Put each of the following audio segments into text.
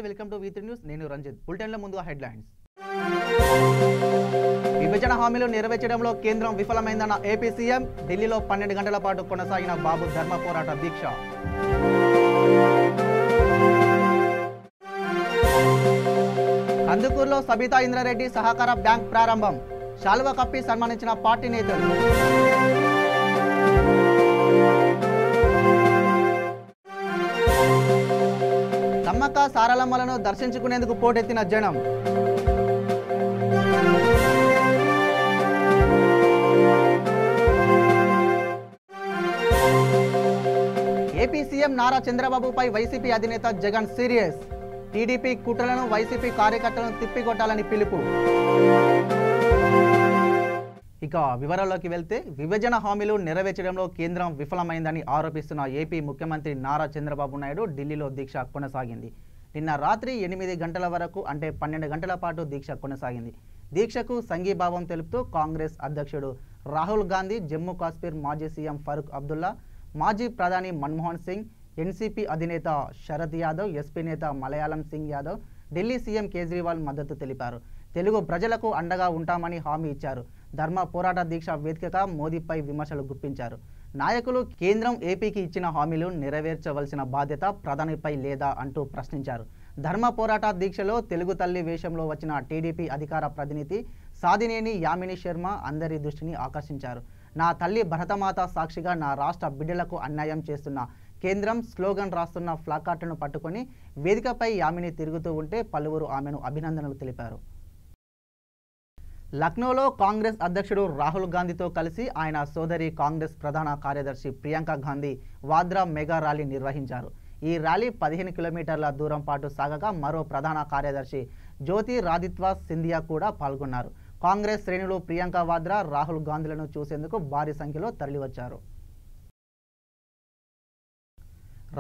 Welcome to V3 news. నేను రంజిత్. బులెటిన్ల ముందుగా headlines. విభజన హామీలు నెరవేర్చడంలో కేంద్రం విఫలమైందన్న ఏపీ సీఎం. ఢిల్లీలో 12 గంటల పాటు కొనసాగిన బాబు ధర్మ పోరాట దీక్ష. కందుకూరులో సబితా ఇంద్రారెడ్డి సహకార బ్యాంక్ ప్రారంభం. శాలువ కప్పి సన్మానించిన పార్టీ నేతలు. సమ్మక్క సారలమ్మలను దర్శించుకునేందుకు పోటెత్తిన జనం. ఏపీ సీఎం నారా చంద్రబాబుపై వైసీపీ అధినేత జగన్ సీరియస్. టీడీపీ కుట్రలను వైసీపీ కార్యకర్తలను తిప్పికొట్టాలని పిలుపు. ఇక వివరాల్లోకి వెళ్తే, విభజన హామీలు నెరవేర్చడంలో కేంద్రం విఫలమైందని ఆరోపిస్తున్న ఏపీ ముఖ్యమంత్రి నారా చంద్రబాబు నాయుడు ఢిల్లీలో దీక్ష కొనసాగింది. నిన్న రాత్రి 8 గంటల వరకు అంటే 12 గంటల పాటు దీక్ష కొనసాగింది. దీక్షకు సంఘీభావం తెలుపుతూ కాంగ్రెస్ అధ్యక్షుడు రాహుల్ గాంధీ, జమ్మూ కాశ్మీర్ మాజీ సీఎం ఫరూక్ అబ్దుల్లా, మాజీ ప్రధాని మన్మోహన్ సింగ్, ఎన్సీపీ అధినేత శరద్ యాదవ్, ఎస్పీ నేత మలయాళం సింగ్ యాదవ్, ఢిల్లీ సీఎం కేజ్రీవాల్ మద్దతు తెలిపారు. తెలుగు ప్రజలకు అండగా ఉంటామని హామీ ఇచ్చారు. ధర్మ పోరాట దీక్ష వేదికగా మోదీపై విమర్శలు గుప్పించారు. నాయకులు కేంద్రం ఏపీకి ఇచ్చిన హామీలు నెరవేర్చవలసిన బాధ్యత ప్రధానిపై లేదా అంటూ ప్రశ్నించారు. ధర్మ పోరాట దీక్షలో తెలుగు తల్లి వేషంలో వచ్చిన టీడీపీ అధికార ప్రతినిధి సాదినేని యామిని శర్మ అందరి దృష్టిని ఆకర్షించారు. నా తల్లి భరతమాత సాక్షిగా నా రాష్ట్ర బిడ్డలకు అన్యాయం చేస్తున్న కేంద్రం స్లోగన్ రాస్తున్న ప్లాకార్డును పట్టుకొని వేదికపై యామిని తిరుగుతూ ఉంటే పలువురు ఆమెను అభినందనలు తెలిపారు. లక్నోలో కాంగ్రెస్ అధ్యక్షుడు రాహుల్ గాంధీతో కలిసి ఆయన సోదరి కాంగ్రెస్ ప్రధాన కార్యదర్శి ప్రియాంక గాంధీ వాద్రా మెగా ర్యాలీ నిర్వహించారు. ఈ ర్యాలీ 15 కిలోమీటర్ల దూరం పాటు సాగగా మరో ప్రధాన కార్యదర్శి జ్యోతిరాదిత్య సింధియా కూడా పాల్గొన్నారు. కాంగ్రెస్ శ్రేణులు ప్రియాంక వాద్రా, రాహుల్ గాంధీలను చూసేందుకు భారీ సంఖ్యలో తరలివచ్చారు.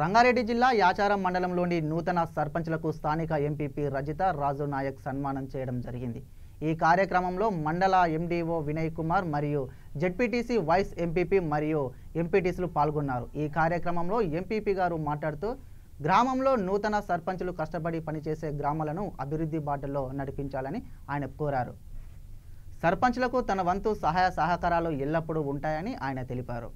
రంగారెడ్డి జిల్లా యాచారం మండలంలోని నూతన సర్పంచ్లకు స్థానిక ఎంపీపీ రజిత రాజు నాయక్ సన్మానం చేయడం జరిగింది. ఈ కార్యక్రమంలో మండల ఎండీఓ వినయ్ కుమార్ మరియు జెడ్పీటీసీ వైస్ ఎంపీపీ మరియు ఎంపీటీసీలు పాల్గొన్నారు. ఈ కార్యక్రమంలో ఎంపీపీ గారు మాట్లాడుతూ గ్రామంలో నూతన సర్పంచులు కష్టపడి పనిచేసే గ్రామాలను అభివృద్ధి బాటలో నడిపించాలని ఆయన కోరారు. సర్పంచ్లకు తన వంతు సహాయ సహకారాలు ఎల్లప్పుడూ ఉంటాయని ఆయన తెలిపారు.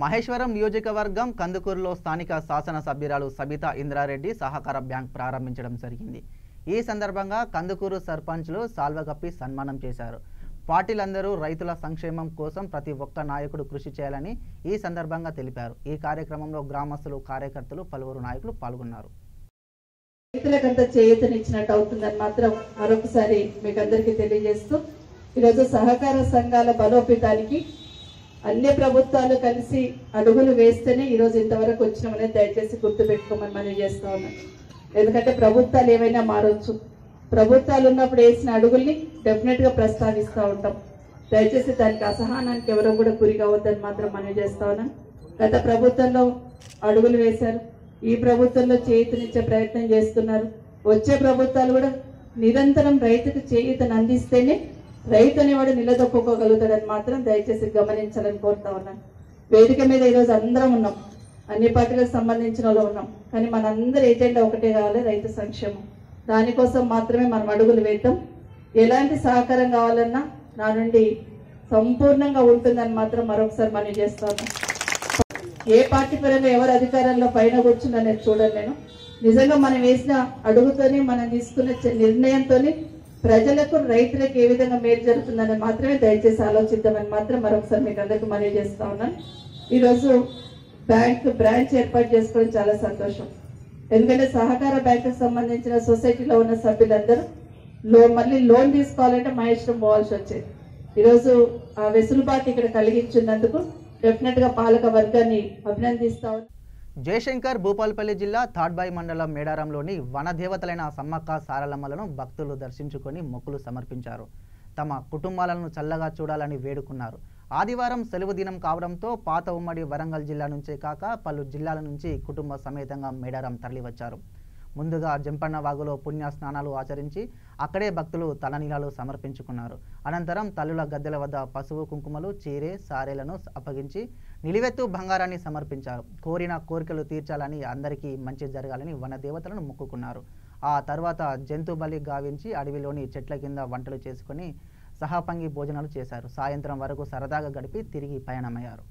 మహేశ్వరం నియోజకవర్గం కందుకూరులో స్థానిక శాసనసభ్యురాలు సబితా ఇంద్రారెడ్డి సహకార బ్యాంక్ ప్రారంభించడం జరిగింది. ఈ సందర్భంగా కందుకూరు సర్పంచ్లు సాల్వగప్పి సన్మానం చేశారు. పార్టీలందరూ రైతుల సంక్షేమం కోసం ప్రతి ఒక్క నాయకుడు కృషి చేయాలని ఈ సందర్భంగా తెలిపారు. ఈ కార్యక్రమంలో గ్రామస్తులు, కార్యకర్తలు, పలువురు నాయకులు పాల్గొన్నారు. రైతులకంతా చేయూతనిచ్చినట్టు అవుతుందని మాత్రం మరొకసారి మీకు అందరికీ తెలియజేస్తూ, ఈరోజు సహకార సంఘాల బలోపేతానికి అన్ని ప్రభుత్వాలు కలిసి అడుగులు వేస్తేనే ఈరోజు ఇంతవరకు వచ్చినామనేది దయచేసి గుర్తుపెట్టుకోమని మనం చేస్తా ఉన్నాం. ఎందుకంటే ప్రభుత్వాలు ఏవైనా మారొచ్చు, ప్రభుత్వాలు ఉన్నప్పుడు వేసిన అడుగుల్ని డెఫినెట్ గా ప్రస్తావిస్తూ ఉంటాం. దయచేసి దానికి అసహనానికి ఎవరో కూడా గురి కావద్దని మాత్రం మనం చేస్తా ఉన్నాం. గత ప్రభుత్వంలో అడుగులు వేశారు, ఈ ప్రభుత్వంలో చేయూతనిచ్చే ప్రయత్నం చేస్తున్నారు. వచ్చే ప్రభుత్వాలు కూడా నిరంతరం రైతుకు చేయూతను అందిస్తేనే రైతు అనేవాడు నిలదొక్కుకోగలుగుతాడని మాత్రం దయచేసి గమనించాలని కోరుతా ఉన్నాను. వేదిక మీద ఈరోజు అందరం ఉన్నాం, అన్ని పార్టీలకు సంబంధించిన వాళ్ళు ఉన్నాం, కానీ మనందరి ఏజెండా ఒకటే కావాలి, రైతు సంక్షేమం. దానికోసం మాత్రమే మనం అడుగులు వేద్దాం. ఎలాంటి సహకారం కావాలన్నా నా నుండి సంపూర్ణంగా ఉంటుందని మాత్రం మరొకసారి మనం చేస్తా ఉన్నాం. ఏ పార్టీ పరంగా ఎవరు అధికారంలో పైన కూర్చుందనేది చూడండి. నేను నిజంగా మనం వేసిన అడుగుతోని, మనం తీసుకున్న నిర్ణయంతోని ప్రజలకు, రైతులకు ఏ విధంగా మేలు జరుగుతుందని మాత్రమే దయచేసి ఆలోచిద్దామని మాత్రం మరొకసారి మీకు అందరికీ మనవి చేస్తా ఉన్నాను. ఈరోజు బ్యాంక్ బ్రాంచ్ ఏర్పాటు చేసుకోవడం చాలా సంతోషం. ఎందుకంటే సహకార బ్యాంకుకు సంబంధించిన సొసైటీలో ఉన్న సభ్యులందరూ మళ్ళీ లోన్ తీసుకోవాలంటే మహేశ్వరం పోవాల్సి వచ్చేది. ఈరోజు ఆ వెసులుబాటు ఇక్కడ కలిగించినందుకు డెఫినెట్ గా పాలక వర్గాన్ని అభినందిస్తా ఉన్నాను. జయశంకర్ భూపాలపల్లి జిల్లా తాడ్బాయి మండలం మేడారంలోని వనదేవతలైన సమ్మక్క సారలమ్మలను భక్తులు దర్శించుకొని మొక్కులు సమర్పించారు. తమ కుటుంబాలను చల్లగా చూడాలని వేడుకున్నారు. ఆదివారం సెలవు దినం కావడంతో పాత ఉమ్మడి వరంగల్ జిల్లా నుంచే కాక పలు జిల్లాల నుంచి కుటుంబ సమేతంగా మేడారం తరలివచ్చారు. ముందుగా జంపన్న వాగులో పుణ్య స్నానాలు ఆచరించి అక్కడే భక్తులు తలనీలాలు సమర్పించుకున్నారు. అనంతరం తల్లుల గద్దెల వద్ద పసుపు కుంకుమలు, చీరె, సారేలను అప్పగించి నిలివెత్తు బంగారాన్ని సమర్పించారు. కోరిన కోరికలు తీర్చాలని, అందరికీ మంచి జరగాలని వనదేవతలను మొక్కుకున్నారు. ఆ తర్వాత జంతు బలి గావించి అడవిలోని చెట్ల కింద వంటలు చేసుకుని సహపంగి భోజనాలు చేశారు. సాయంత్రం వరకు సరదాగా గడిపి తిరిగి పయనమయ్యారు.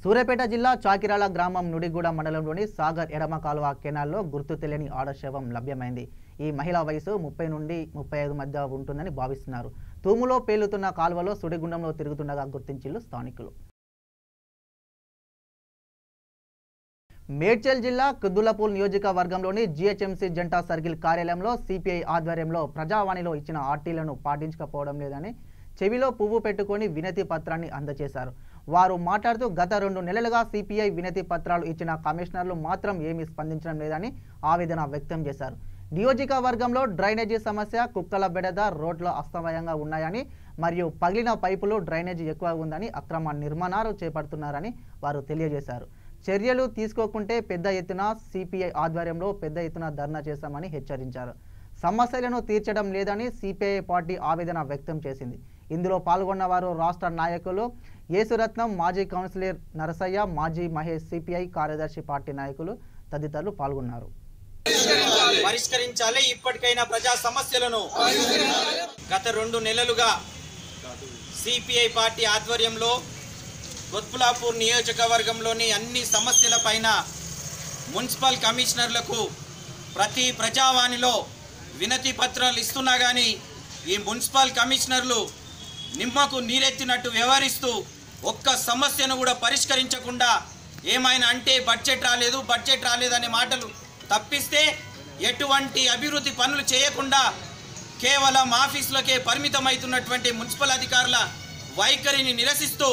సూర్యాపేట జిల్లా చాకిరాల గ్రామం నుడిగూడ మండలంలోని సాగర్ ఎడమ కాలువ కెనాల్లో గుర్తు తెలియని ఆడశవం లభ్యమైంది. ఈ మహిళా వయసు 30 నుండి 35 మధ్య ఉంటుందని భావిస్తున్నారు. తూములో పేలుతున్న కాలువలో సుడిగుండంలో తిరుగుతుండగా గుర్తించిల్లు స్థానికులు. మేడ్చల్ జిల్లా కుద్దులపూల్ నియోజకవర్గంలోని జిహెచ్ఎంసీ జంటా సర్కిల్ కార్యాలయంలో సిపిఐ ఆధ్వర్యంలో ప్రజావాణిలో ఇచ్చిన ఆర్టీలను పాటించకపోవడం లేదని చెవిలో పువ్వు పెట్టుకొని వినతి పత్రాన్ని అందజేశారు. వారు మాట్లాడుతూ గత 2 నెలలుగా సిపిఐ వినతి పత్రాలు ఇచ్చిన కమిషనర్లు మాత్రం ఏమీ స్పందించడం లేదని ఆవేదన వ్యక్తం చేశారు. నియోజకవర్గంలో డ్రైనేజీ సమస్య, కుక్కల బెడద, రోడ్లు అస్తమయంగా ఉన్నాయని మరియు పగిలిన పైపులు, డ్రైనేజీ ఎక్కువ ఉందని, అక్రమ నిర్మాణాలు చేపడుతున్నారని వారు తెలియజేశారు. చర్యలు తీసుకోకుంటే పెద్ద ఎత్తున సిపిఐ ఆధ్వర్యంలో పెద్ద ఎత్తున ధర్నా చేశామని హెచ్చరించారు. సమస్యలను తీర్చడం లేదని సిపిఐ పార్టీ ఆవేదన వ్యక్తం చేసింది. ఇందులో పాల్గొన్న వారు రాష్ట్ర నాయకులు యేసురత్నం, మాజీ కౌన్సిలర్ నరసయ్య, మాజీ మహేష్, సిపిఐ కార్యదర్శి, పార్టీ నాయకులు తదితరులు పాల్గొన్నారు. పరిష్కరించాలి. ఇప్పటికైనా ప్రజా సమస్యలను గత 2 నెలలుగా సిపిఐ పార్టీ ఆధ్వర్యంలో కుత్బులాపూర్ నియోజకవర్గంలోని అన్ని సమస్యల పైన మున్సిపల్ కమిషనర్లకు ప్రతి ప్రజావాణిలో వినతి పత్రాలు ఇస్తున్నా కానీ ఈ మున్సిపల్ కమిషనర్లు నిమ్మకు నీరెత్తినట్టు వ్యవహరిస్తూ ఒక్క సమస్యను కూడా పరిష్కరించకుండా ఏమైనా అంటే బడ్జెట్ రాలేదనే మాటలు తప్పిస్తే ఎటువంటి అభివృద్ధి పనులు చేయకుండా కేవలం ఆఫీసులకే పరిమితమవుతున్నటువంటి మున్సిపల్ అధికారుల వైఖరిని నిరసిస్తూ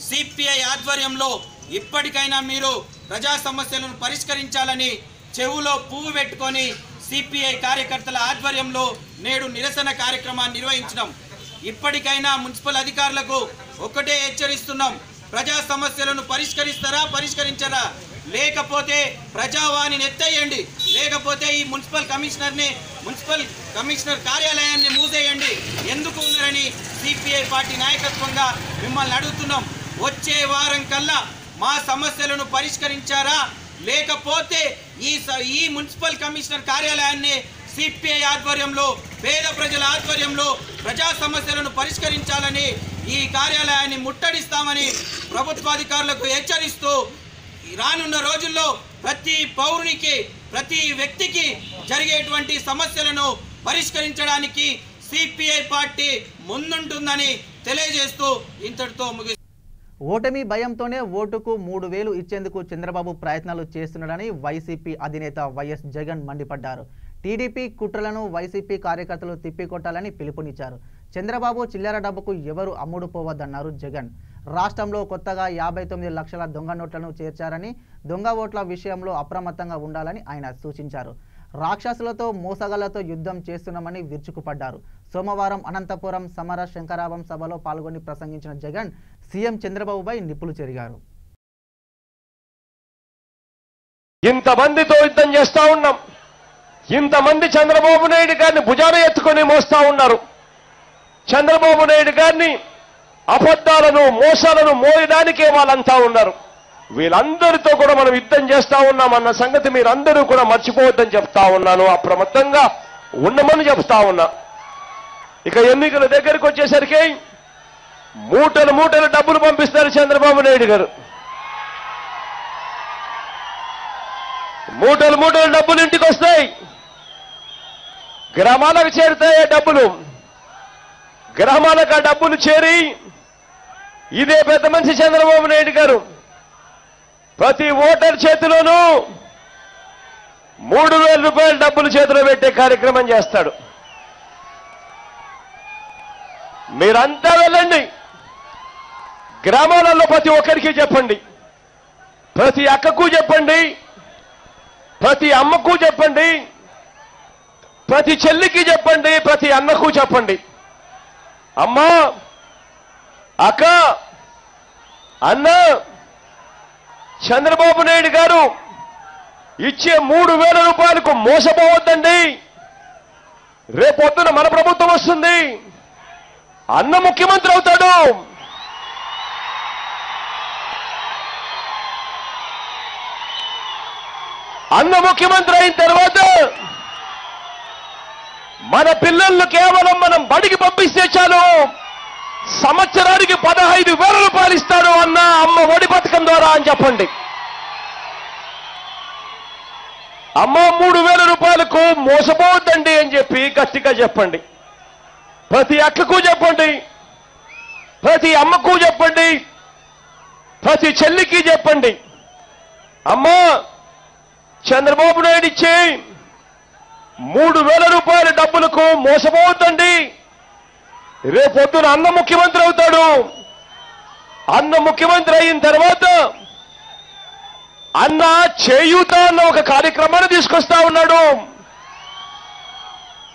సిపిఐ ఆధ్వర్యంలో ఇప్పటికైనా మీరు ప్రజా సమస్యలను పరిష్కరించాలని చెవులో పువ్వు పెట్టుకొని సిపిఐ కార్యకర్తల ఆధ్వర్యంలో నేడు నిరసన కార్యక్రమాన్ని నిర్వహించడం. ఇప్పటికైనా మున్సిపల్ అధికారులకు ఒకటే హెచ్చరిస్తున్నాం, ప్రజా సమస్యలను పరిష్కరించరా, లేకపోతే ప్రజావాణిని ఎత్తేయండి, లేకపోతే ఈ మున్సిపల్ కమిషనర్ కార్యాలయాన్ని మూసేయండి. ఎందుకు ఉన్నారని సిపిఐ పార్టీ నాయకత్వంగా మిమ్మల్ని అడుగుతున్నాం. వచ్చే వారం కల్లా మా సమస్యలను పరిష్కరించారా, లేకపోతే ఈ మున్సిపల్ కమిషనర్ కార్యాలయాన్ని సిపిఐ ఆధ్వర్యంలో పేద ప్రజల ఆధ్వర్యంలో ప్రజా సమస్యలను పరిష్కరించాలని ఈ కార్యాలయాన్ని ముట్టడిస్తామని ప్రభుత్వాధికారులకు హెచ్చరిస్తూ రానున్న రోజుల్లో ప్రతి పౌరునికి, ప్రతి వ్యక్తికి జరిగేటువంటి సమస్యలను పరిష్కరించడానికి సిపిఐ పార్టీ ముందుంటుందని తెలియజేస్తూ ఇంతటితో ముగి. ఓటమి భయంతోనే ఓటుకు 3000 ఇచ్చేందుకు చంద్రబాబు ప్రయత్నాలు చేస్తున్నాడని వైసీపీ అధినేత వైఎస్ జగన్ మండిపడ్డారు. టీడీపీ కుట్రలను వైసీపీ కార్యకర్తలు తిప్పికొట్టాలని పిలుపునిచ్చారు. చంద్రబాబు చిల్లర డబ్బుకు ఎవరు అమ్ముడుపోవద్దన్నారు జగన్. రాష్ట్రంలో కొత్తగా 59 లక్షల దొంగ నోట్లను చేర్చారని, దొంగ ఓట్ల విషయంలో అప్రమత్తంగా ఉండాలని ఆయన సూచించారు. రాక్షసులతో, మోసగాళ్లతో యుద్ధం చేస్తున్నామని విరుచుకుపడ్డారు. సోమవారం అనంతపురం సమర శంకరాభం సభలో పాల్గొని ప్రసంగించిన జగన్ సీఎం చంద్రబాబుపై నిప్పులు చెరిగారు. ఇంతమందితో యుద్ధం చేస్తా ఉన్నాం, ఇంతమంది చంద్రబాబు నాయుడు గారిని భుజాన ఎత్తుకొని మోస్తా ఉన్నారు. చంద్రబాబు నాయుడు గారిని అబద్ధాలను, మోసాలను మోయడానికే వాళ్ళంతా ఉన్నారు. వీళ్ళందరితో కూడా మనం యుద్ధం చేస్తా ఉన్నామన్న సంగతి మీరందరూ కూడా మర్చిపోవద్దని చెప్తా ఉన్నాను. అప్రమత్తంగా ఉండమని చెప్తా ఉన్నా. ఇక ఎన్నికల దగ్గరికి వచ్చేసరికి మూటలు డబ్బులు పంపిస్తారు చంద్రబాబు నాయుడు గారు. మూటలు డబ్బులు ఇంటికి వస్తాయి, గ్రామాలకు చేరుతాయి డబ్బులు. గ్రామాలకు ఆ డబ్బులు చేరి ఇదే పెద్ద మనిషి చంద్రబాబు నాయుడు గారు ప్రతి ఓటర్ చేతిలోనూ 3000 రూపాయల డబ్బులు చేతిలో పెట్టే కార్యక్రమం చేస్తాడు. మీరంతా వెళ్ళండి, గ్రామాలలో ప్రతి ఒక్కరికి చెప్పండి, ప్రతి అక్కకు చెప్పండి, ప్రతి అమ్మకు చెప్పండి, ప్రతి చెల్లికి చెప్పండి, ప్రతి అన్నకు చెప్పండి. అమ్మా, అక్క, అన్న, చంద్రబాబు నాయుడు గారు ఇచ్చే 3,000 రూపాయలకు మోసపోవద్దండి. రేపొద్దున మన ప్రభుత్వం వస్తుంది, అన్న ముఖ్యమంత్రి అవుతాడు. అన్న ముఖ్యమంత్రి అయిన తర్వాత మన పిల్లలను కేవలం మనం బడికి పంపిస్తే చాలు, సంవత్సరానికి 15,000 రూపాయలు ఇస్తాడు అన్న అమ్మ ఒడి పథకం ద్వారా అని చెప్పండి. అమ్మ 3,000 రూపాయలకు మోసపోవద్దండి అని చెప్పి గట్టిగా చెప్పండి. ప్రతి అక్కకు చెప్పండి, ప్రతి అమ్మకు చెప్పండి, ప్రతి చెల్లికి చెప్పండి. అమ్మా, చంద్రబాబు నాయుడు ఇచ్చే 3,000 రూపాయల డబ్బులకు మోసపోవద్దండి. రేపొద్దున అన్న ముఖ్యమంత్రి అవుతాడు. అన్న ముఖ్యమంత్రి అయిన తర్వాత అన్న చేయూత అన్న ఒక కార్యక్రమాన్ని తీసుకొస్తా ఉన్నాడు.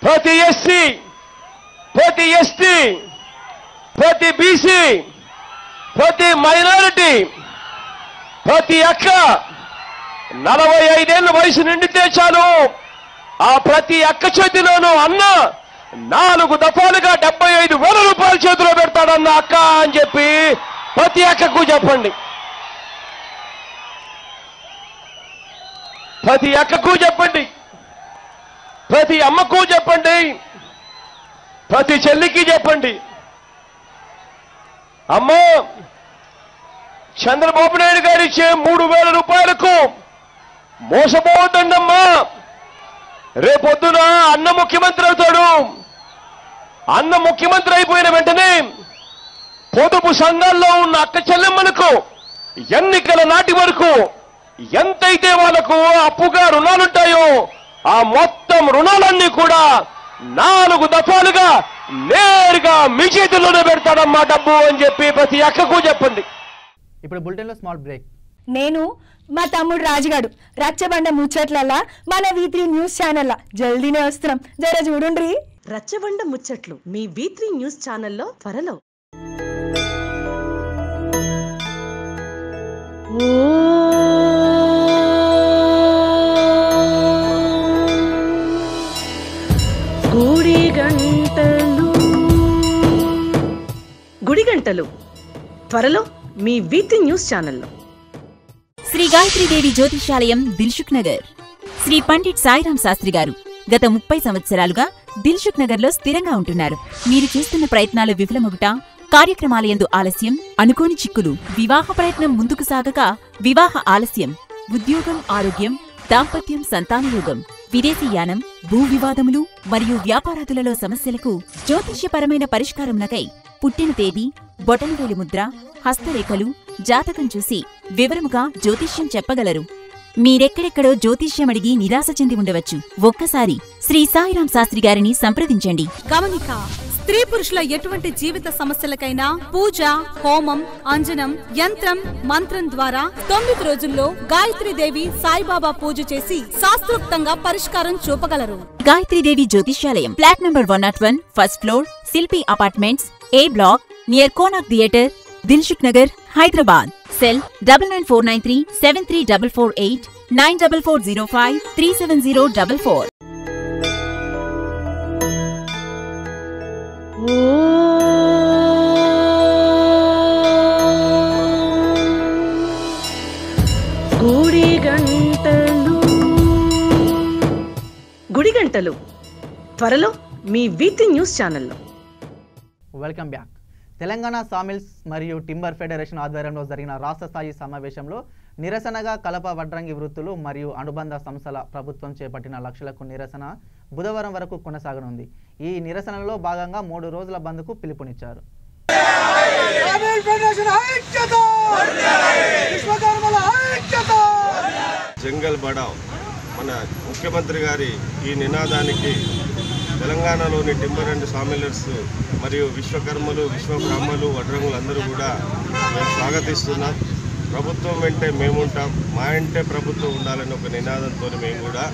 ప్రతి ఎస్సీ, ప్రతి ఎస్టీ, ప్రతి బీసీ, ప్రతి మైనారిటీ, ప్రతి అక్క 45 ఏళ్ల వయసు నిండితే చాలు, ఆ ప్రతి అక్క చేతిలోనూ అన్న 4 దఫాలుగా 75,000 రూపాయలు చేతిలో పెడతాడన్న అక్క అని చెప్పి ప్రతి అక్కకు చెప్పండి. ప్రతి అక్కకు చెప్పండి, ప్రతి అమ్మకు చెప్పండి, ప్రతి చెల్లికి చెప్పండి. అమ్మా, చంద్రబాబు నాయుడు గారు ఇచ్చే 3,000 రూపాయలకు మోసపోవద్దండమ్మా. రేపొద్దున అన్న ముఖ్యమంత్రి అవుతాడు. అన్న ముఖ్యమంత్రి అయిపోయిన వెంటనే పొదుపు సంఘాల్లో ఉన్న అక్క చెల్లెమ్మలకు ఎన్నికల నాటి వరకు ఎంతైతే వాళ్ళకు అప్పుగా రుణాలుంటాయో ఆ మొత్తం రుణాలన్నీ కూడా 4 దఫాలుగా నేరుగా మీ చేతుల్లోనే పెడతాడమ్మా డబ్బు అని చెప్పి ప్రతి అక్కకు చెప్పండి. ఇప్పుడు బులెటిన్లో స్మాల్ బ్రేక్. నేను మా తమ్ముడు రాజుగాడు రచ్చబండ ముచ్చట్లల్లా మన V3 న్యూస్ ఛానల్ జల్దీనే వస్తున్నాం, జర చూడుండ్రి. రచ్చబండ ముచ్చట్లు మీ V3 న్యూస్ ఛానల్లో త్వరలో. గుడిగంటలు త్వరలో మీ V3 న్యూస్ ఛానల్లో. శ్రీ గాయత్రీదేవి జ్యోతిషాలయం, దిల్సుఖ్ నగర్. శ్రీ పండిట్ సాయిరాం శాస్త్రి గారు గత 30 సంవత్సరాలుగా దిల్సుఖ్ నగర్ లో స్థిరంగా ఉంటున్నారు. మీరు చేస్తున్న ప్రయత్నాలు విఫలమగుట, కార్యక్రమాలయందు ఆలస్యం, అనుకోని చిక్కులు, వివాహ ప్రయత్నం ముందుకు సాగక వివాహ ఆలస్యం, ఉద్యోగం, ఆరోగ్యం, దాంపత్యం, సంతానయోగం, విదేశీయానం, భూ వివాదములు మరియు వ్యాపారాదులలో సమస్యలకు జ్యోతిష్యపరమైన పరిష్కారమునకై పుట్టిన తేదీ, బొటనవేలు ముద్ర, హస్తరేఖలు, జాతకం చూసి వివరముగా జ్యోతిష్యం చెప్పగలరు. మీరెక్కడెక్కడో జ్యోతిష్యం అడిగి నిరాశ చెంది ఉండవచ్చు. ఒక్కసారి శ్రీ సాయిరాం శాస్త్రి గారిని సంప్రదించండి. గమనిక: స్త్రీ పురుషుల ఎటువంటి జీవిత సమస్యలకైనా పూజ, హోమం, అంజనం, యంత్రం, మంత్రం ద్వారా 9 రోజుల్లో గాయత్రీదేవి సాయిబాబా పూజ చేసి శాస్త్రోక్తంగా పరిష్కారం చూపగలరు. గాయత్రీదేవి జ్యోతిష్యాలయం, flat number 101, first floor, Shilpi apartments, A block, near Konark theatre, Dilsukh Nagar, Hyderabad. Cell 9949373448, 940405370444. గుడిగంటలు త్వరలో మీ V3 న్యూస్ ఛానల్లో. Welcome back. తెలంగాణ సామిల్స్ మరియు టింబర్ ఫెడరేషన్ ఆధ్వర్యంలో జరిగిన రాష్ట్ర స్థాయి సమావేశంలో నిరసనగా కలప, వడ్రంగి వృత్తులు మరియు అనుబంధ సంస్థల ప్రభుత్వం చేపట్టిన లక్షలకు నిరసన బుధవారం వరకు కొనసాగనుంది. ఈ నిరసనలో భాగంగా 3 రోజుల బంద్కు పిలుపునిచ్చారు. జంగల్ బడావ్ మన ముఖ్యమంత్రి గారి ఈ నినాదానికి తెలంగాణలోని టింబర్ అండ్ సామిలర్స్ మరియు విశ్వకర్మలు, విశ్వబ్రాహ్మలు, వడ్రంగులు అందరూ కూడా మేము స్వాగతిస్తున్నాం. ప్రభుత్వం వెంటే మేముంటాం, మా వెంటే ప్రభుత్వం ఉండాలని ఒక నినాదంతో మేము కూడా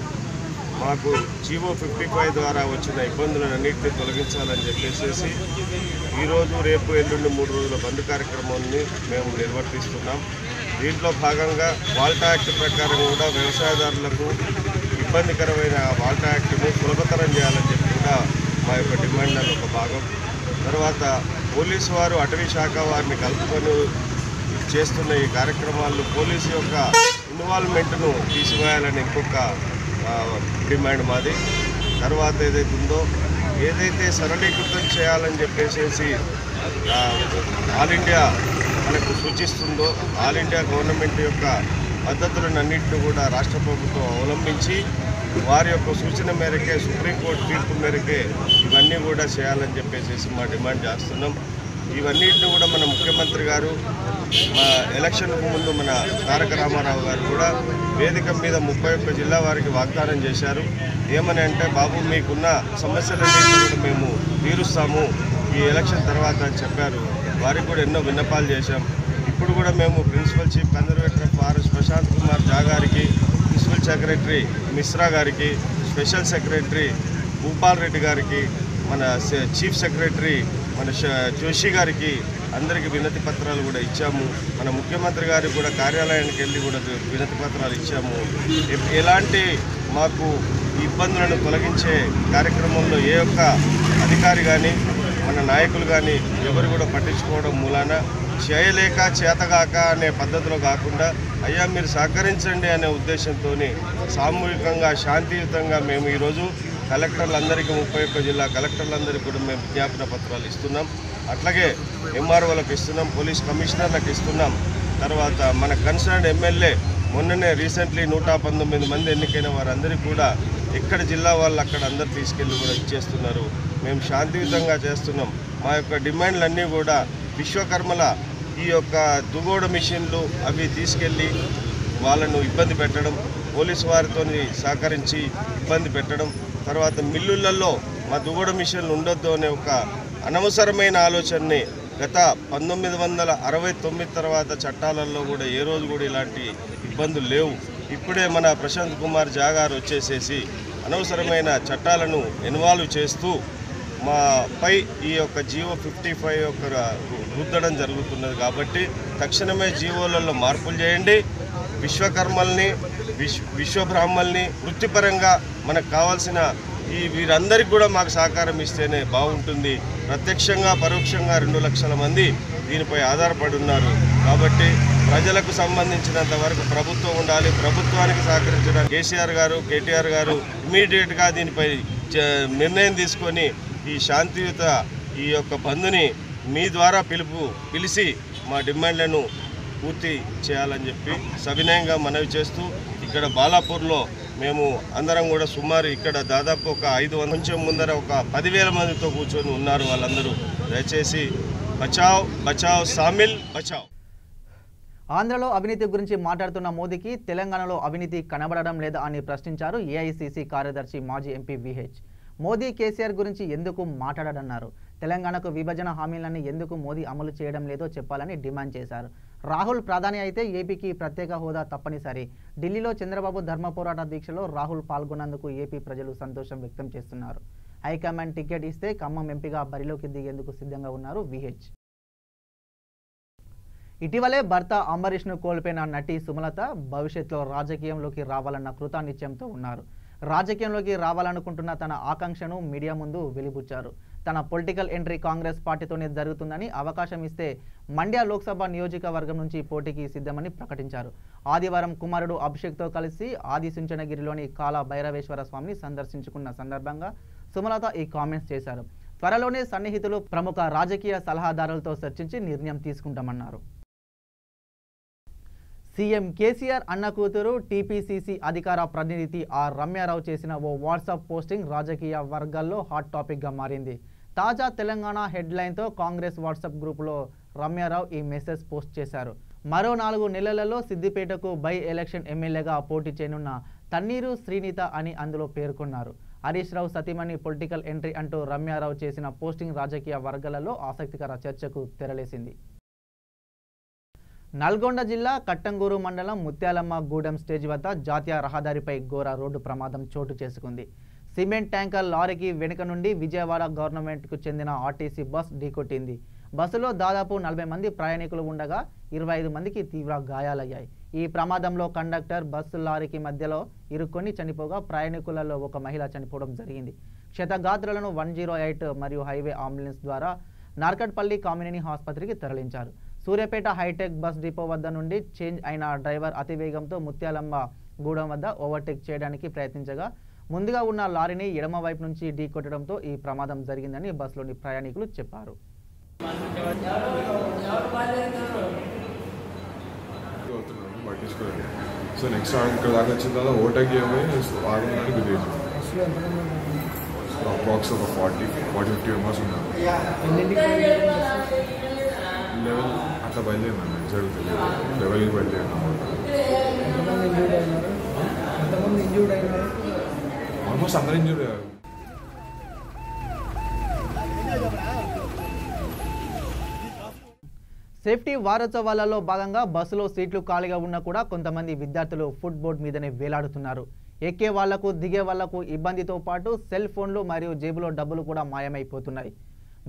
మాకు జీవో 55 ద్వారా వచ్చిన ఇబ్బందులన్నింటినీ తొలగించాలని చెప్పేసి ఈరోజు, రేపు, ఎల్లుండి 3 రోజుల బంద్ కార్యక్రమాన్ని మేము నిర్వర్తిస్తున్నాం. దీంట్లో భాగంగా వాల్టా యాక్ట్ ప్రకారం కూడా వ్యవసాయదారులకు ఇబ్బందికరమైన వాల్టా యాక్ట్ను సులభతరం చేయాలని చెప్పి కూడా మా యొక్క డిమాండ్లలో ఒక భాగం. తర్వాత పోలీసు వారు అటవీ శాఖ వారిని కలుపుకొని చేస్తున్న ఈ కార్యక్రమాల్లో పోలీసు యొక్క ఇన్వాల్వ్మెంట్ను తీసివేయాలని ఇంకొక డిమాండ్ మాది. తర్వాత ఏదైతే ఉందో ఏదైతే సరళీకృతం చేయాలని చెప్పేసి ఆల్ ఇండియా మనకు సూచిస్తుందో ఆల్ ఇండియా గవర్నమెంట్ యొక్క పద్ధతులన్నింటినీ కూడా రాష్ట్ర ప్రభుత్వం అవలంబించి వారి యొక్క సూచన మేరకే సుప్రీంకోర్టు తీర్పు మేరకే ఇవన్నీ కూడా చేయాలని చెప్పేసి మా డిమాండ్ చేస్తున్నాం. ఇవన్నిటిని కూడా మన ముఖ్యమంత్రి గారు మా ఎలక్షన్కు ముందు మన తారక రామారావు గారు కూడా వేదిక మీద 31 జిల్లా వారికి వాగ్దానం చేశారు. ఏమని అంటే, బాబు మీకున్న సమస్యలన్నీ కూడా మేము తీరుస్తాము ఈ ఎలక్షన్ తర్వాత అని చెప్పారు. వారికి కూడా ఎన్నో విన్నపాలు చేశాం. ఇప్పుడు కూడా మేము principal chief conservator of forest Prashant Kumar Jha గారికి, ప్రిన్సిపల్ సెక్రటరీ మిశ్రా గారికి, స్పెషల్ సెక్రటరీ భూపాల్ రెడ్డి గారికి, మన చీఫ్ సెక్రటరీ మన జోషి గారికి అందరికీ వినతి పత్రాలు కూడా ఇచ్చాము. మన ముఖ్యమంత్రి గారికి కూడా కార్యాలయానికి వెళ్ళి కూడా వినతి పత్రాలు ఇచ్చాము. ఎలాంటి మాకు ఇబ్బందులను తొలగించే కార్యక్రమంలో ఏ ఒక్క అధికారి కానీ మన నాయకులు కానీ ఎవరు కూడా పట్టించుకోవడం మూలాన చేయలేక చేతగాక అనే పద్ధతిలో కాకుండా అయ్యా మీరు సహకరించండి అనే ఉద్దేశంతో సామూహికంగా శాంతియుతంగా మేము ఈరోజు కలెక్టర్లందరికీ 31 జిల్లా కలెక్టర్లందరికీ కూడా మేము విజ్ఞాపన పత్రాలు ఇస్తున్నాం. అట్లాగే ఎంఆర్ఓలకు ఇస్తున్నాం, పోలీస్ కమిషనర్లకు ఇస్తున్నాం. తర్వాత మన కన్సర్న్ ఎమ్మెల్యే మొన్ననే రీసెంట్లీ 119 మంది ఎన్నికైన వారందరికీ కూడా ఎక్కడ జిల్లా వాళ్ళు అక్కడ అందరు తీసుకెళ్ళి కూడా ఇచ్చేస్తున్నారు. మేము శాంతియుతంగా చేస్తున్నాం. మా యొక్క డిమాండ్లన్నీ కూడా విశ్వకర్మల ఈ యొక్క దుగోడ మిషన్లు అవి తీసుకెళ్ళి వాళ్ళను ఇబ్బంది పెట్టడం, పోలీసు వారితో సహకరించి ఇబ్బంది పెట్టడం, తర్వాత మిల్లులలో మా దుగోడ మిషన్లు ఉండొద్దు అనే ఒక అనవసరమైన ఆలోచనని గత 1969 తర్వాత చట్టాలలో కూడా ఏ రోజు కూడా ఇలాంటి ఇబ్బందులు లేవు. ఇప్పుడే మన ప్రశాంత్ కుమార్ ఝా గారు వచ్చేసేసి అనవసరమైన చట్టాలను ఇన్వాల్వ్ చేస్తూ మాపై ఈ యొక్క జీవో 55 యొక్క రుద్దడం జరుగుతున్నది. కాబట్టి తక్షణమే జీవోలలో మార్పులు చేయండి. విశ్వకర్మల్ని విశ్వబ్రాహ్మల్ని వృత్తిపరంగా మనకు కావాల్సిన వీరందరికీ కూడా మాకు సహకారం ఇస్తేనే బాగుంటుంది. ప్రత్యక్షంగా పరోక్షంగా 2 లక్షల మంది దీనిపై ఆధారపడి ఉన్నారు. కాబట్టి ప్రజలకు సంబంధించినంత వరకు ప్రభుత్వం ఉండాలి. ప్రభుత్వానికి సహకరించడానికి కేసీఆర్ గారు, కేటీఆర్ గారు ఇమీడియట్గా దీనిపై నిర్ణయం తీసుకొని ఈ శాంతియుత ఈ యొక్క బంద్ని మీ ద్వారా పిలిచి మా డిమాండ్లను పూర్తి చేయాలని చెప్పి సవినయంగా మనవి చేస్తూ, ఇక్కడ బాలాపూర్లో మేము అందరం కూడా సుమారు ఇక్కడ దాదాపు ఒక 500 కొంచెం ముందర ఒక 10,000 మందితో కూర్చొని ఉన్నారు. వాళ్ళందరూ దయచేసి బచావ్ బచావ్ సామిల్ బచావ్. ఆంధ్రలో అవినీతి గురించి మాట్లాడుతున్న మోదీకి తెలంగాణలో అవినీతి కనబడడం లేదా అని ప్రశ్నించారు ఏఐసీసీ కార్యదర్శి మాజీ ఎంపీ విహెచ్. మోదీ కేసీఆర్ గురించి ఎందుకు మాట్లాడన్నారు? తెలంగాణకు విభజన హామీలను ఎందుకు మోదీ అమలు చేయడం లేదో చెప్పాలని డిమాండ్ చేశారు. రాహుల్ ప్రధాని అయితే ఏపీకి ప్రత్యేక హోదా తప్పనిసరి. ఢిల్లీలో చంద్రబాబు ధర్మ పోరాట దీక్షలో రాహుల్ పాల్గొన్నందుకు ఏపీ ప్రజలు సంతోషం వ్యక్తం చేస్తున్నారు. హైకమాండ్ టికెట్ ఇస్తే ఖమ్మం ఎంపీగా బరిలోకి దిగేందుకు సిద్ధంగా ఉన్నారు విహెచ్. ఇటీవలే భర్త అంబరీష్ను కోల్పోయిన నటి సుమలత భవిష్యత్తులో రాజకీయంలోకి రావాలన్న కృతనిశ్చయంతో ఉన్నారు. రాజకీయంలోకి రావాలనుకుంటున్న తన ఆకాంక్షను మీడియా ముందు వెలిబుచ్చారు. తన పొలిటికల్ ఎంట్రీ కాంగ్రెస్ పార్టీతోనే జరుగుతుందని, అవకాశం ఇస్తే మండ్య లోక్సభ నియోజకవర్గం నుంచి పోటీకి సిద్ధమని ప్రకటించారు. ఆదివారం కుమారుడు అభిషేక్తో కలిసి ఆదిచుంచనగిరిలోని కాల భైరవేశ్వర స్వామిని సందర్శించుకున్న సందర్భంగా సుమలత ఈ కామెంట్స్ చేశారు. త్వరలోనే సన్నిహితులు, ప్రముఖ రాజకీయ సలహాదారులతో చర్చించి నిర్ణయం తీసుకుంటామన్నారు. సీఎం కేసీఆర్ అన్న కూతురు టీపీసీసీ అధికార ప్రతినిధి ఆర్ రమ్యారావు చేసిన ఓ వాట్సాప్ పోస్టింగ్ రాజకీయ వర్గాల్లో హాట్ టాపిక్గా మారింది. తాజా తెలంగాణ హెడ్లైన్తో కాంగ్రెస్ వాట్సాప్ గ్రూపులో రమ్యారావు ఈ మెసేజ్ పోస్ట్ చేశారు. మరో 4 నెలలలో సిద్దిపేటకు బై ఎలక్షన్ ఎమ్మెల్యేగా పోటీ చేయనున్న తన్నీరు శ్రీనిత అని అందులో పేర్కొన్నారు. హరీష్ రావు సతీమణి పొలిటికల్ ఎంట్రీ అంటూ రమ్యారావు చేసిన పోస్టింగ్ రాజకీయ వర్గాలలో ఆసక్తికర చర్చకు తెరలేసింది. నల్గొండ జిల్లా కట్టంగూరు మండలం ముత్యాలమ్మ గూడెం స్టేజ్ వద్ద జాతీయ రహదారిపై ఘోర రోడ్డు ప్రమాదం చోటు చేసుకుంది. సిమెంట్ ట్యాంకర్ లారీకి వెనుక నుండి విజయవాడ గవర్నమెంట్కు చెందిన ఆర్టీసీ బస్ ఢీకొట్టింది. బస్సులో దాదాపు 40 మంది ప్రయాణికులు ఉండగా 25 మందికి తీవ్ర గాయాలయ్యాయి. ఈ ప్రమాదంలో కండక్టర్ బస్సు లారీకి మధ్యలో ఇరుక్కొని చనిపోగా ప్రయాణికులలో ఒక మహిళ చనిపోవడం జరిగింది. క్షతగాత్రులను 108 మరియు హైవే అంబులెన్స్ ద్వారా నార్కట్పల్లి కమ్యూనిటీ ఆసుపత్రికి తరలించారు. సూర్యాపేట హైటెక్ బస్ డిపో వద్ద నుండి చేంజ్ అయిన డ్రైవర్ అతివేగంతో ముత్యాలమ్మ గూడెం వద్ద ఓవర్టేక్ చేయడానికి ప్రయత్నించగా ముందుగా ఉన్న లారీని ఎడమ వైపు నుంచి ఢీకొట్టడంతో ఈ ప్రమాదం జరిగిందని బస్సులోని ప్రయాణికులు చెప్పారు. సో నెక్స్ట్ ఇక్కడ దాకా వచ్చిన తర్వాత ఓవర్టేక్ చేయబోయి ఆగడానికి గుర్తు అప్రాక్స్ ఒక 40-50 మెంబర్స్ ఉన్నారు. లెవెల్ అట్లా బయలుదేరినాను జరుగుతుంది లెవెల్కి బయలుదేరినాను. ఆల్మోస్ట్ అందరూ ఇంజూర్డ్ అయ్యారు. సేఫ్టీ వారోత్సవాలలో భాగంగా బస్సులో సీట్లు ఖాళీగా ఉన్నా కూడా కొంతమంది విద్యార్థులు ఫుట్ బోర్డ్ మీదనే వేలాడుతున్నారు. ఎక్కే వాళ్లకు దిగే వాళ్లకు ఇబ్బందితో పాటు సెల్ ఫోన్లు మరియు జేబులో డబ్బులు కూడా మాయమైపోతున్నాయి.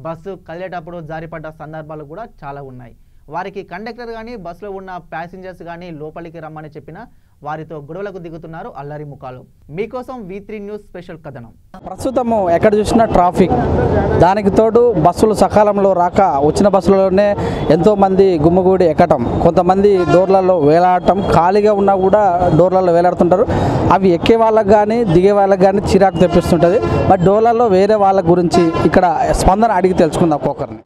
బస్సు కదిలేటప్పుడు జారిపడ్డ సందర్భాలు కూడా చాలా ఉన్నాయి. వారికి కండక్టర్ కానీ బస్సులో ఉన్న ప్యాసింజర్స్ కానీ లోపలికి రమ్మని చెప్పినా వారితో గొడవలకు దిగుతున్నారు అల్లరి ముఖాలు. మీకోసం V3 న్యూస్ స్పెషల్ కథనం. ప్రస్తుతము ఎక్కడ చూసినా ట్రాఫిక్, దానికి తోడు బస్సులు సకాలంలో రాక వచ్చిన బస్సులలోనే ఎంతోమంది గుమ్మగూడి ఎక్కటం, కొంతమంది డోర్లలో వేలాడటం, ఖాళీగా ఉన్నా కూడా డోర్లలో వేలాడుతుంటారు. అవి ఎక్కే వాళ్ళకి కానీ దిగే వాళ్ళకి కానీ చిరాకు తెప్పిస్తుంటుంది. బట్ డోర్లలో వేరే వాళ్ళ గురించి ఇక్కడ స్పందన అడిగి తెలుసుకుందాం ఒక్కొక్కరిని.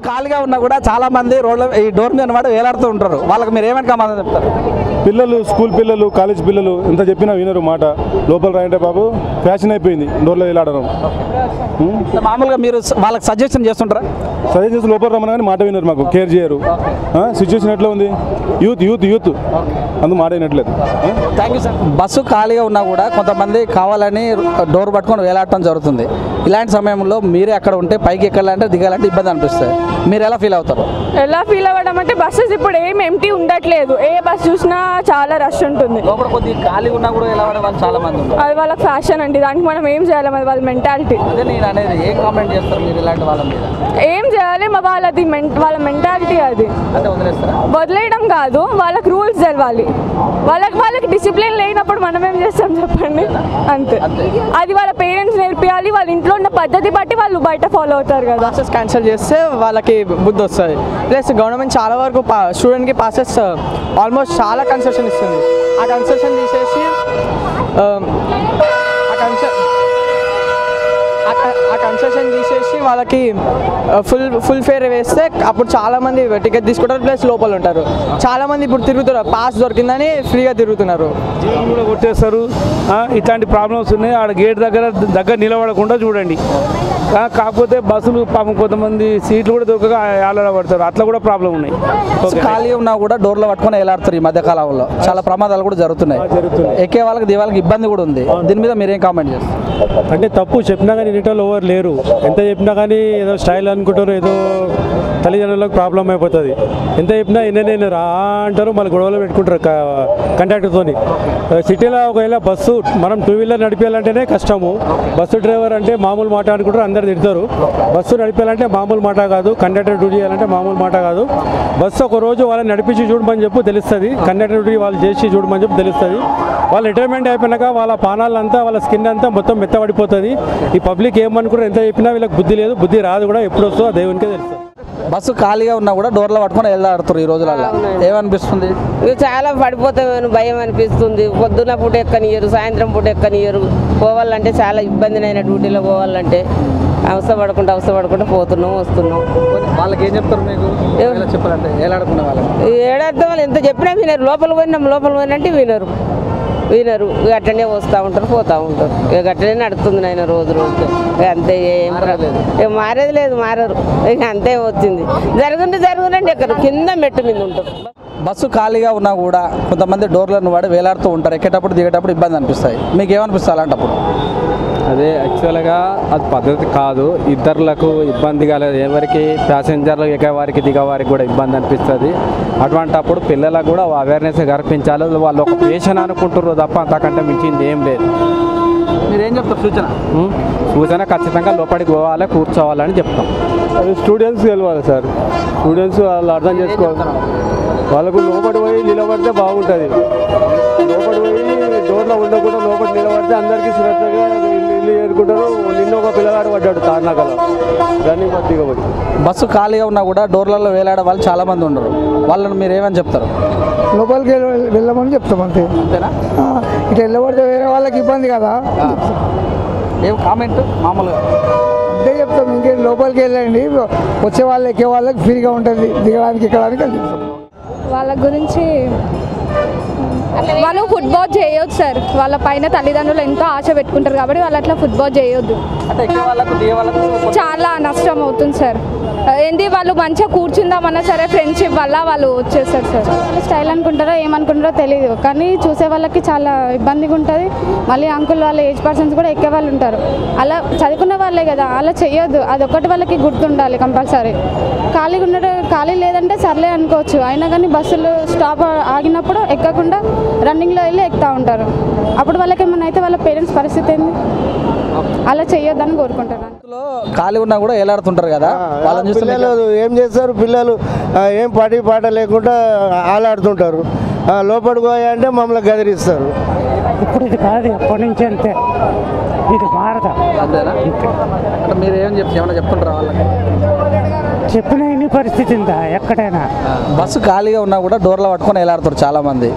ఖాళీగా ఉన్నా కూడా చాలా మంది రోడ్ల ఈ డోర్ మీద వాడు వేలాడుతూ ఉంటారు. వాళ్ళకి మీరు ఏమని కమాండ్ చెప్తారు? పిల్లలు, స్కూల్ పిల్లలు, కాలేజ్ పిల్లలు ఎంత చెప్పినా వినరు మాట. లోపల రాయంటే బాబు ఫ్యాషన్ అయిపోయింది డోర్లో వేలాడడం. మామూలుగా మీరు వాళ్ళకి సజెషన్ చేస్తుంటారా? సజెషన్ చేసి లోపల రమ్మని కానీ మాట వినరు, మాకు కేర్ చేయరు. సిచ్యువేషన్ ఎట్లా ఉంది? యూత్ అందుకు మాట వినట్లేదు. Thank you sir. బస్సు ఖాళీగా ఉన్నా కూడా కొంతమంది కావాలని డోర్ పట్టుకొని వేలాడటం జరుగుతుంది. ఇలాంటి సమయంలో మీరే అక్కడ ఉంటే పైకి ఎక్కాలంటే దిగాలంటే ఇబ్బంది అనిపిస్తుంది. మీరు ఎలా ఫీల్ అవుతారు? ఎలా ఫీల్ అవ్వడం అంటే బస్సెస్ ఇప్పుడు ఏం ఎంటీ ఉండట్లేదు. ఏ బస్ చూసినా చాలా రష్ ఉంటుంది. లోపల కొద్దిగా ఖాళీగా ఉన్నా కూడా ఎలా వాళ్ళు చాలా మంది ఉంటారు. అది వాళ్ళ ఫ్యాషన్ అండి, దానికి మనం ఏం చేయాలి? అది వాళ్ళ మెంటాలిటీ. అదే నేను అనేది. ఏం కామెంట్ చేస్తారు మీరు ఇలాంటి వాళ్ళ మీద? ఏం చేయాలి? వాళ్ళ మెంటాలిటీ అది. అంటే వదిలేస్తారా? వదిలేయడం కాదు, వాళ్ళకి రూల్స్ తెలవాలి. వాళ్ళకి డిసిప్లిన్ లేనప్పుడు మనం ఏం చేస్తాం చెప్పండి? అంతే. అది వాళ్ళ పేరెంట్స్ నేర్పియాలి. వాళ్ళ ఇంట్లో ఉన్న పద్ధతి బట్టి వాళ్ళు బయట ఫాలో అవుతారు కదా. పాసెస్ క్యాన్సిల్ చేస్తే వాళ్ళకి బుద్ధి వస్తుంది. ప్లస్ గవర్నమెంట్ చాలా వరకు స్టూడెంట్కి పాసెస్ ఆల్మోస్ట్ చాలా కన్సెషన్ ఇస్తుంది. ఆ కన్సెషన్ తీసేసి వాళ్ళకి ఫుల్ ఫేర్ వేస్తే అప్పుడు చాలా మంది టికెట్ తీసుకుంటారు, ప్లస్ లోపల ఉంటారు. చాలా మంది ఇప్పుడు తిరుగుతున్నారు, పాస్ దొరికిందని ఫ్రీగా తిరుగుతున్నారు. కూడా కొట్టేస్తారు. ఇట్లాంటి ప్రాబ్లమ్స్ ఉన్నాయి. ఆడ గేట్ దగ్గర నిలబడకుండా చూడండి. కాకపోతే బస్సులు పాపం కొంతమంది సీట్లు కూడా దొరకగా ఆలడబడతారు. అట్లా కూడా ప్రాబ్లం ఉన్నాయి. ఖాళీ ఉన్నా కూడా డోర్లో పట్టుకొని వేలాడుతారు. ఈ మధ్య కాలంలో చాలా ప్రమాదాలు కూడా జరుగుతున్నాయి. ఎక్కే వాళ్ళకి దివాళ్ళకి ఇబ్బంది కూడా ఉంది. దీని మీద మీరేం కామెంట్ చేస్తారు? అంటే తప్పు చెప్పినా కానీ రిటర్న్ ఓవర్ లేరు. ఎంత చెప్పినా కానీ ఏదో స్టైల్ అనుకుంటారు, ఏదో తల్లిదండ్రులకు ప్రాబ్లం అయిపోతుంది. ఎంత చెప్పినా ఎన్నెన్న రా అంటారు, మళ్ళీ గొడవలు పెట్టుకుంటారు కండక్టర్తో. సిటీలో ఒకవేళ బస్సు మనం 2 వీలర్ నడిపేయాలంటేనే కష్టము. బస్సు డ్రైవర్ అంటే మామూలు మాట అనుకుంటారు, అందరు తిడతారు. బస్సు నడిపేయాలంటే మామూలు మాట కాదు, కండక్టర్ డ్యూటీ చేయాలంటే మామూలు మాట కాదు. బస్సు ఒక రోజు వాళ్ళని నడిపించి చూడమని చెప్పు తెలుస్తుంది. కండక్టర్ డ్యూటీ వాళ్ళు చేసి చూడమని చెప్పి తెలుస్తుంది. వాళ్ళు రిటైర్మెంట్ అయిపోయినాక వాళ్ళ పానాలంతా వాళ్ళ స్కిన్ అంతా మొత్తం మెత్తబడిపోతుంది. ఈ పబ్లిక్ ఏమనుకుంటారు, ఎంత చెప్పినా వీళ్ళకి బుద్ధి లేదు, బుద్ధి రాదు కూడా. ఎప్పుడు వస్తుందో దేవునికే తెలుస్తుంది. బస్సు ఖాళీగా ఉన్నా కూడా డోర్లో పట్టుకొని వెళ్తారు ఈ రోజులలో. ఏమనిపిస్తుంది? చాలా పడిపోతామని భయం అనిపిస్తుంది. పొద్దున్న పూట ఎక్కనియరు, సాయంత్రం పూట ఎక్కనియరు. పోవాలంటే చాలా ఇబ్బందినైన డ్యూటీలో పోవాలంటే అవసరపడకుండా పోతున్నాం వస్తున్నాం. వాళ్ళకి ఏం చెప్తారు మీకు చెప్పాలంటే? ఏలాడుకునే ఏడాడతాం వాళ్ళు ఎంత చెప్పినా వినరు. లోపల పోయినంటే వినరు. అట్లనే వస్తూ ఉంటారు, పోతూ ఉంటారు. ఇక అట్లనే నడుస్తుంది నాయన రోజు అంతే. ఏం మారేది లేదు, మారరు. ఇక అంతే వచ్చింది. జరుగునండి ఎక్కడ కింద మెట్టు మీద ఉంటారు. బస్సు ఖాళీగా ఉన్నా కూడా కొంతమంది డోర్లను వాడి వేలాడుతూ ఉంటారు. ఎక్కేటప్పుడు దిగేటప్పుడు ఇబ్బంది అనిపిస్తాయి. మీకు ఏమనిపిస్తుంది అలాంటప్పుడు? అదే యాక్చువల్గా అది పద్ధతి కాదు, ఇతరులకు ఇబ్బంది కలదు, ఎవరికి ప్యాసింజర్లు ఎక్కేవారికి దిగేవారికి కూడా ఇబ్బంది అనిపిస్తుంది. అటువంటప్పుడు పిల్లలకు కూడా అవేర్నెస్ కల్పించాలి. వాళ్ళు ఒక పేషన్ అనుకుంటారు తప్ప అంతకంటే మించింది ఏం లేదు. మీరేం చెప్తారు సూచన ఖచ్చితంగా లోపలికి పోవాలి, కూర్చోవాలని చెప్తాం. అది స్టూడెంట్స్ గెలవాలి సార్, స్టూడెంట్స్ వాళ్ళు అర్థం చేసుకోవాలి. వాళ్ళకు లోపలి పోయి నిలబడితే బాగుంటుంది. లోపలి పోయి డోర్లో ఉండకుండా లోపలి నిలబడితే అందరికీ సురక్షగా ఇల్లు ఏరుకుంటారు. నిన్న ఒక పిల్లగాడు పడ్డాడు తార్నాకలో రన్నింగ్ పత్తిగా పడి. బస్సు ఖాళీగా ఉన్నా కూడా డోర్లలో వేలాడే వాళ్ళు చాలామంది ఉన్నారు. వాళ్ళని మీరు ఏమని చెప్తారు? లోపలికి వెళ్ళమని చెప్తాం అంతే. అంతేనా? ఇట్లా వెళ్ళబడితే వేరే వాళ్ళకి ఇబ్బంది కదా. ఏం కామెంట్ మామూలుగా అంతే చెప్తాం. ఇంకేం లోపలికి వెళ్ళండి, వచ్చే వాళ్ళు ఎక్కే వాళ్ళకి ఫ్రీగా ఉంటుంది, దిగడానికి ఎక్కడానికి అని చెప్తాం. వాళ్ళ గురించి వాళ్ళు ఫుట్బాల్ చేయొద్దు సార్. వాళ్ళ పైన తల్లిదండ్రులు ఎంతో ఆశ పెట్టుకుంటారు కాబట్టి వాళ్ళు అట్లా ఫుట్బాల్ చేయొద్దు. చాలా నష్టం అవుతుంది సార్. ఏంటి వాళ్ళు మంచిగా కూర్చుందామన్నా సరే ఫ్రెండ్షిప్ వల్ల వాళ్ళు వచ్చేస్తారు సార్. వాళ్ళు స్టైల్ అనుకుంటారో ఏమనుకుంటారో తెలియదు, కానీ చూసే వాళ్ళకి చాలా ఇబ్బందిగా ఉంటుంది. మళ్ళీ అంకుల్ వాళ్ళ ఏజ్ పర్సన్స్ కూడా ఎక్కే వాళ్ళు ఉంటారు. అలా చదువుకున్న వాళ్ళే కదా, అలా చేయొద్దు. అదొక్కటి వాళ్ళకి గుర్తుండాలి కంపల్సరీ. ఖాళీగా ఉండడం ఖాళీ లేదంటే సర్లే అనుకోవచ్చు, అయినా కానీ బస్సులు స్టాప్ ఆగినప్పుడు ఎక్కకుండా రన్నింగ్లో వెళ్ళి ఎక్కుతూ ఉంటారు. అప్పుడు వాళ్ళకి ఏమన్నా అయితే వాళ్ళ పేరెంట్స్ పరిస్థితి ఏంది? అలా చేయొద్దని కోరుకుంటున్నాను. ఖాళీ ఉన్నా కూడా ఎలాడుతుంటారు కదా, వాళ్ళని చూస్తే పిల్లలు ఏం చేస్తారు? పిల్లలు ఏం పాట లేకుండా ఆలాడుతుంటారు. లోపలికి పోయాయంటే మమ్మల్ని గదిరిస్తారు. ఇప్పుడు ఇది కాదు, ఎప్పటి నుంచి అంతే, ఇది మారదా. అంతేనా? అంటే మీరు ఏమైనా చెప్తుంటారా వాళ్ళకి? చెప్పిన ఇన్ని పరిస్థితి ఉందా ఎక్కడైనా? బస్సు ఖాళీగా ఉన్నా కూడా డోర్లో పట్టుకొని ఎలాడుతారు చాలా మంది.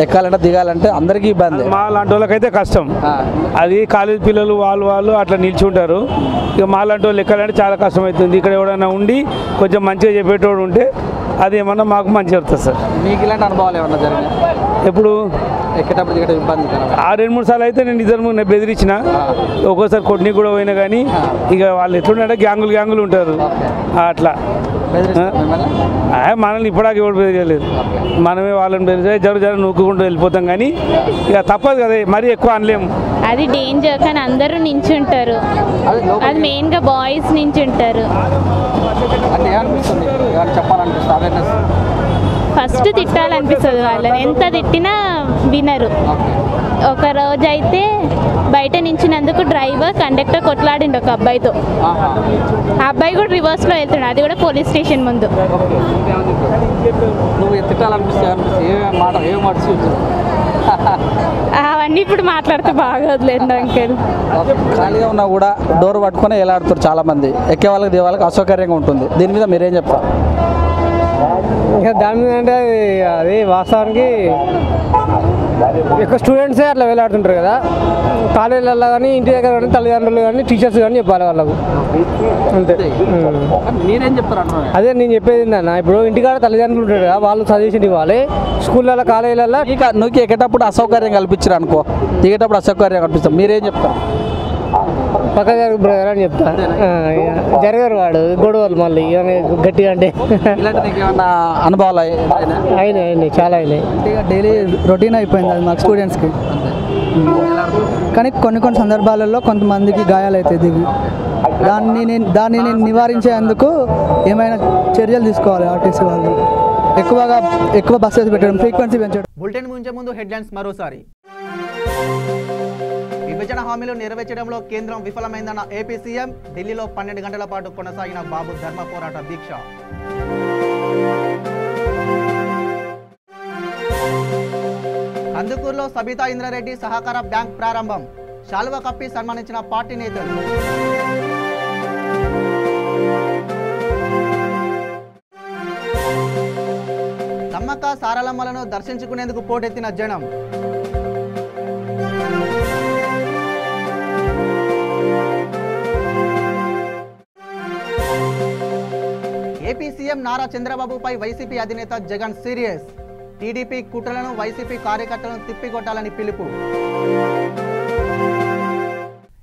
ఎక్కాలంటే దిగాలంటే అందరికీ ఇబ్బంది. మా లాంటి వాళ్ళకైతే కష్టం. అది కాలేజ్ పిల్లలు వాళ్ళు అట్లా నిల్చుంటారు. ఇక మా లాంటి వాళ్ళు ఎక్కాలంటే చాలా కష్టం అవుతుంది. ఇక్కడ ఎవరైనా ఉండి కొంచెం మంచిగా చెప్పేటోడు ఉంటే అది ఏమన్నా మాకు మంచిగా వస్తుంది సార్. మీకు ఇలాంటి అనుభవాలు ఏమన్నా జరిగినాయి? ఎప్పుడు ఎక్కేటప్పుడు దిగడం ఇబ్బంది? 2-3 సార్లు అయితే నేను ఇద్దరు బెదిరించిన, ఒక్కోసారి కొట్టిని కూడా పోయినా. కానీ ఇక వాళ్ళు ఎట్లుంటే గ్యాంగులు ఉంటారు అట్లా. మనల్ని ఇప్పటిదాకా ఎవరు బెదిరియలేదు, మనమే వాళ్ళని బెదిరితే జర నూక్కుంటూ వెళ్ళిపోతాం. కానీ ఇక తప్పదు కదా, మరీ ఎక్కువ అనలేము. అది డేంజర్, కానీ అందరూ నించుంటారు. అది మెయిన్గా బాయ్స్ నించుంటారు. ఫస్ట్ తిట్టాలనిపిస్తుంది వాళ్ళని, ఎంత తిట్టినా వినరు. ఒక రోజు అయితే బయట నించినందుకు డ్రైవర్ కండక్టర్ కొట్లాడిండు ఒక అబ్బాయితో. ఆ అబ్బాయి కూడా రివర్స్లో వెళ్తున్నాడు, అది కూడా పోలీస్ స్టేషన్ ముందు. అవన్నీ ఇప్పుడు మాట్లాడితే బాగోదులేదు అంకెల్. ఖాళీగా ఉన్నా కూడా డోర్ పట్టుకొని ఎలాడుతారు చాలా మంది. ఎక్కే వాళ్ళకి దిగే వాళ్ళకి అసౌకర్యంగా ఉంటుంది. దీని మీద మీరేం చెప్తారు? ఇక దాని మీద అంటే అది వాస్తవానికి ఎక్కువ స్టూడెంట్సే అట్లా వెళ్ళాడుతుంటారు కదా. కాలేజీలలో కానీ ఇంటి దగ్గర కానీ తల్లిదండ్రులు కానీ టీచర్స్ కానీ చెప్పాలి వాళ్ళకు. అంతే. మీరేం చెప్తారు? అదే నేను చెప్పేది ఏంటన్నా, ఇప్పుడు ఇంటికాడ తల్లిదండ్రులు ఉంటారు కదా, వాళ్ళు సజెషన్ ఇవ్వాలి. స్కూళ్ళలో కాలేజీలలో నువ్వు ఎక్కేటప్పుడు అసౌకర్యం కల్పించారు అనుకో, దిగేటప్పుడు అసౌకర్యం కల్పిస్తాం, మీరేం చెప్తారు? పక్క జరుగు బ్రదర్ అని చెప్తా. జరగరు వాడు గొడవలు మళ్ళీ గట్టిగా అంటే. ఏమన్నా అనుభవాలు అయినాయి, చాలా అయినాయి. డైలీ రొటీన్ అయిపోయింది అది మాకు స్టూడెంట్స్కి. కానీ కొన్ని సందర్భాలలో కొంతమందికి గాయాలు అవుతాయి దిగి. దాన్ని నివారించేందుకు ఏమైనా చర్యలు తీసుకోవాలి ఆర్టీసీ వాళ్ళు. ఎక్కువ బస్సెస్ పెట్టడం, ఫ్రీక్వెన్సీ పెంచడం. బులెటిన్ ముంచే ముందు హెడ్లైన్స్ మరోసారి. విభజన హామీలు నెరవేర్చడంలో కేంద్రం విఫలమైందన్న ఏపీ సీఎం. ఢిల్లీలో 12 గంటల పాటు కొనసాగిన బాబు ధర్మ పోరాట దీక్ష. కందుకూరులో సబితా ఇంద్రారెడ్డి సహకార బ్యాంక్ ప్రారంభం. శాలువా కప్పి సన్మానించిన పార్టీ నేతలు. సమ్మక్క సారలమ్మలను దర్శించుకునేందుకు పోటెత్తిన జనం. ఏపీ సీఎం నారా చంద్రబాబుపై వైసీపీ అధినేత జగన్ సీరియస్. టీడీపీ కుట్రలను వైసీపీ కార్యకర్తలను తిప్పికొట్టాలని పిలుపు.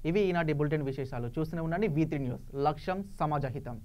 ఇవి ఈనాటి బులెటిన్ విశేషాలు. చూస్తూనే ఉండండి V3 న్యూస్. లక్ష్యం సమాజహితం.